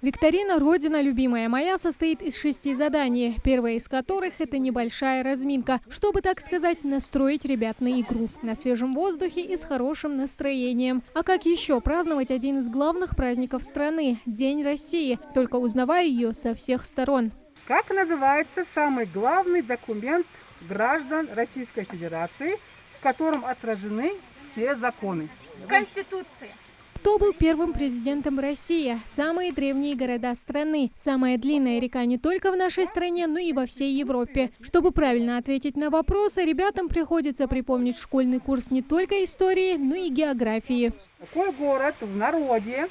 Викторина «Родина любимая моя» состоит из 6 заданий, первое из которых – это небольшая разминка, чтобы, так сказать, настроить ребят на игру, на свежем воздухе и с хорошим настроением. А как еще праздновать один из главных праздников страны – День России, только узнавая ее со всех сторон. Как называется самый главный документ граждан Российской Федерации, в котором отражены все законы? Конституция. Кто был первым президентом России? Самые древние города страны. Самая длинная река не только в нашей стране, но и во всей Европе. Чтобы правильно ответить на вопросы, ребятам приходится припомнить школьный курс не только истории, но и географии. Какой город в народе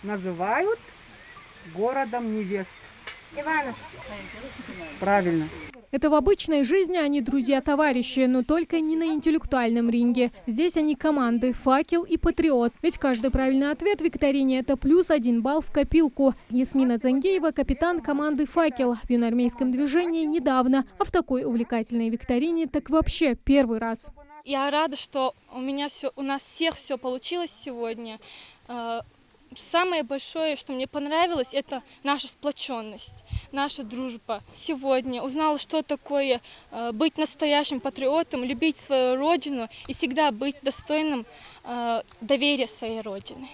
называют городом невест? Иванов. Правильно. Это в обычной жизни они друзья-товарищи, но только не на интеллектуальном ринге. Здесь они команды «Факел» и «Патриот». Ведь каждый правильный ответ в викторине – это плюс 1 балл в копилку. Ясмина Зангеева – капитан команды «Факел». В юноармейском движении недавно, а в такой увлекательной викторине так вообще первый раз. Я рада, что у нас всех все получилось сегодня. Самое большое, что мне понравилось, это наша сплоченность, наша дружба. Сегодня узнала, что такое быть настоящим патриотом, любить свою родину и всегда быть достойным доверия своей родины.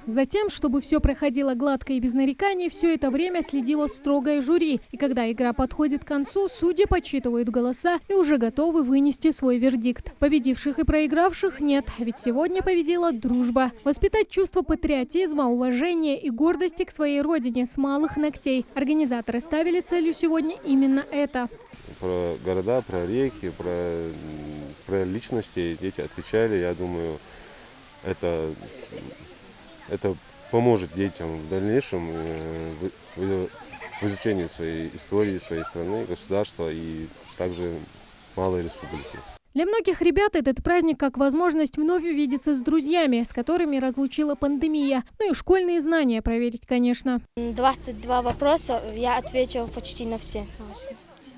Затем, чтобы все проходило гладко и без нареканий, все это время следило строгое жюри. И когда игра подходит к концу, судьи подсчитывают голоса и уже готовы вынести свой вердикт. Победивших и проигравших нет, ведь сегодня победила дружба. Воспитать чувство патриотизма, уважения и гордости к своей родине с малых ногтей. Организаторы ставили целью сегодня именно это. Про города, про реки, про личности дети отвечали. Я думаю, это поможет детям в дальнейшем в изучении своей истории, своей страны, государства и также малой республики. Для многих ребят этот праздник как возможность вновь увидеться с друзьями, с которыми разлучила пандемия. Ну и школьные знания проверить, конечно. 22 вопроса, я ответила почти на все.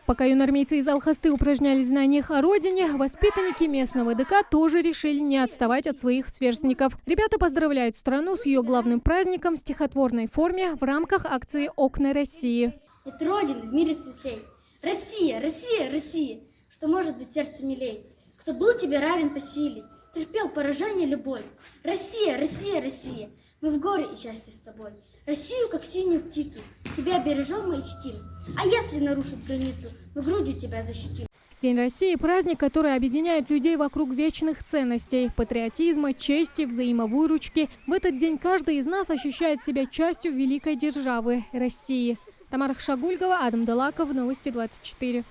Пока юнормейцы из Алхасты упражнялись в знаниях о родине, воспитанники местного ДК тоже решили не отставать от своих сверстников. Ребята поздравляют страну с ее главным праздником в стихотворной форме в рамках акции «Окна России». Это Родина в мире светлей. Россия, Россия, Россия, что может быть сердце милей. Кто был тебе равен по силе, терпел поражение любой. Россия, Россия, Россия, мы в горе и счастье с тобой. Россию, как синюю птицу, тебя бережем и чтим. А если нарушат границу, мы грудью тебя защитим. День России – праздник, который объединяет людей вокруг вечных ценностей – патриотизма, чести, взаимовыручки. В этот день каждый из нас ощущает себя частью великой державы – России. Тамара Хшагульгова, Адам Далаков, Новости 24.